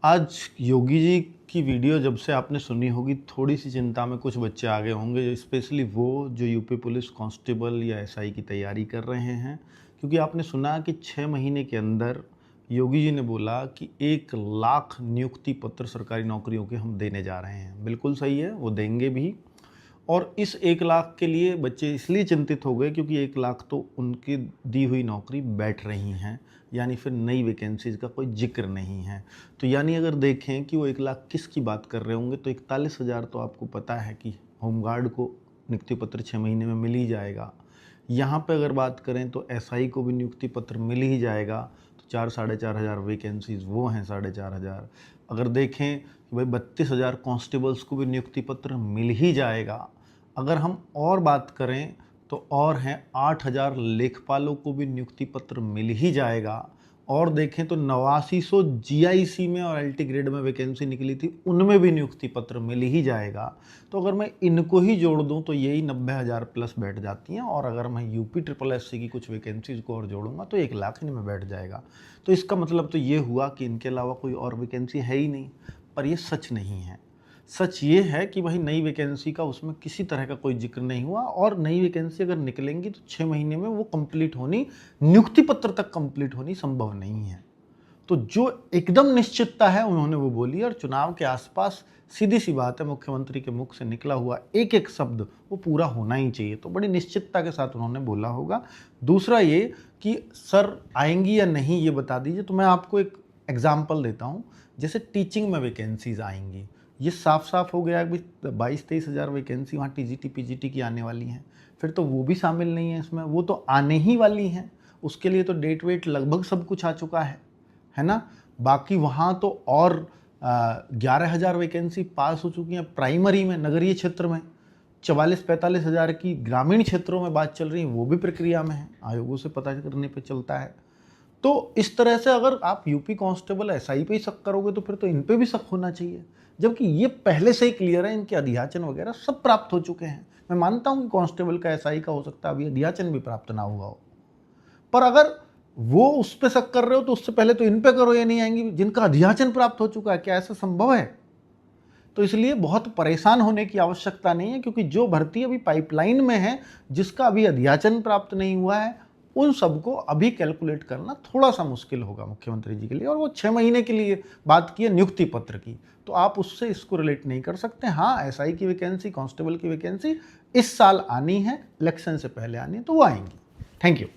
आज योगी जी की वीडियो जब से आपने सुनी होगी, थोड़ी सी चिंता में कुछ बच्चे आ गए होंगे, स्पेशली वो जो यूपी पुलिस कांस्टेबल या एसआई की तैयारी कर रहे हैं। क्योंकि आपने सुना कि 6 महीने के अंदर योगी जी ने बोला कि 1 लाख नियुक्ति पत्र सरकारी नौकरियों के हम देने जा रहे हैं। बिल्कुल सही है, वो देंगे भी। और इस 1 लाख के लिए बच्चे इसलिए चिंतित हो गए क्योंकि 1 लाख तो उनकी दी हुई नौकरी बैठ रही हैं, यानी फिर नई वैकेंसीज़ का कोई जिक्र नहीं है। तो यानी अगर देखें कि वो 1 लाख किसकी बात कर रहे होंगे, तो 41,000 तो आपको पता है कि होमगार्ड को नियुक्ति पत्र 6 महीने में मिल ही जाएगा। यहाँ पे अगर बात करें तो एसआई को भी नियुक्ति पत्र मिल ही जाएगा। तो 4 साढ़े 4 हज़ार वैकेंसीज़ वो हैं 4,500। अगर देखें कि भाई 32,000 कांस्टेबल्स को भी नियुक्ति पत्र मिल ही जाएगा। अगर हम और बात करें तो और हैं 8,000 लेखपालों को भी नियुक्ति पत्र मिल ही जाएगा। और देखें तो 8900 जीआईसी में और एलटी ग्रेड में वैकेंसी निकली थी, उनमें भी नियुक्ति पत्र मिल ही जाएगा। तो अगर मैं इनको ही जोड़ दूं तो यही 90,000 प्लस बैठ जाती हैं। और अगर मैं यूपी ट्रिपल एससी की कुछ वैकेंसीज को और जोड़ूंगा तो 1 लाख ही में बैठ जाएगा। तो इसका मतलब तो ये हुआ कि इनके अलावा कोई और वैकेंसी है ही नहीं। पर ये सच नहीं है। सच ये है कि भाई नई वैकेंसी का उसमें किसी तरह का कोई जिक्र नहीं हुआ। और नई वैकेंसी अगर निकलेंगी तो 6 महीने में वो कंप्लीट होनी, नियुक्ति पत्र तक कंप्लीट होनी संभव नहीं है। तो जो एकदम निश्चितता है उन्होंने वो बोली। और चुनाव के आसपास सीधी सी बात है, मुख्यमंत्री के मुख से निकला हुआ एक एक शब्द वो पूरा होना ही चाहिए। तो बड़ी निश्चितता के साथ उन्होंने बोला होगा। दूसरा ये कि सर आएंगी या नहीं ये बता दीजिए। तो मैं आपको एक एग्जाम्पल देता हूँ। जैसे टीचिंग में वैकेंसीज आएंगी, ये साफ साफ हो गया कि 22-23 हज़ार वैकेंसी वहाँ टीजीटी पीजीटी की आने वाली हैं। फिर तो वो भी शामिल नहीं है इसमें, वो तो आने ही वाली हैं। उसके लिए तो डेट वेट लगभग सब कुछ आ चुका है ना। बाकी वहाँ तो और 11,000 वैकेंसी पास हो चुकी हैं प्राइमरी में, नगरीय क्षेत्र में। 44-45 हज़ार की ग्रामीण क्षेत्रों में बात चल रही है, वो भी प्रक्रिया में है, आयोगों से पता करने पे चलता है। तो इस तरह से अगर आप यूपी कांस्टेबल एसआई पे ही शक करोगे तो फिर तो इन पे भी शक होना चाहिए, जबकि ये पहले से ही क्लियर है। इनके अध्याचन वगैरह सब प्राप्त हो चुके हैं। मैं मानता हूँ कि कांस्टेबल का एसआई का हो सकता है अभी अध्याचन भी प्राप्त ना हुआ हो, पर अगर वो उस पर शक कर रहे हो तो उससे पहले तो इन पे करो, ये नहीं आएंगी जिनका अध्याचन प्राप्त हो चुका है। क्या ऐसा संभव है? तो इसलिए बहुत परेशान होने की आवश्यकता नहीं है, क्योंकि जो भर्ती अभी पाइपलाइन में है, जिसका अभी अध्याचन प्राप्त नहीं हुआ है, उन सबको अभी कैलकुलेट करना थोड़ा सा मुश्किल होगा मुख्यमंत्री जी के लिए। और वो 6 महीने के लिए बात की है नियुक्ति पत्र की, तो आप उससे इसको रिलेट नहीं कर सकते। हाँ, एसआई की वैकेंसी, कांस्टेबल की वैकेंसी इस साल आनी है, इलेक्शन से पहले आनी है, तो वो आएंगी। Thank you.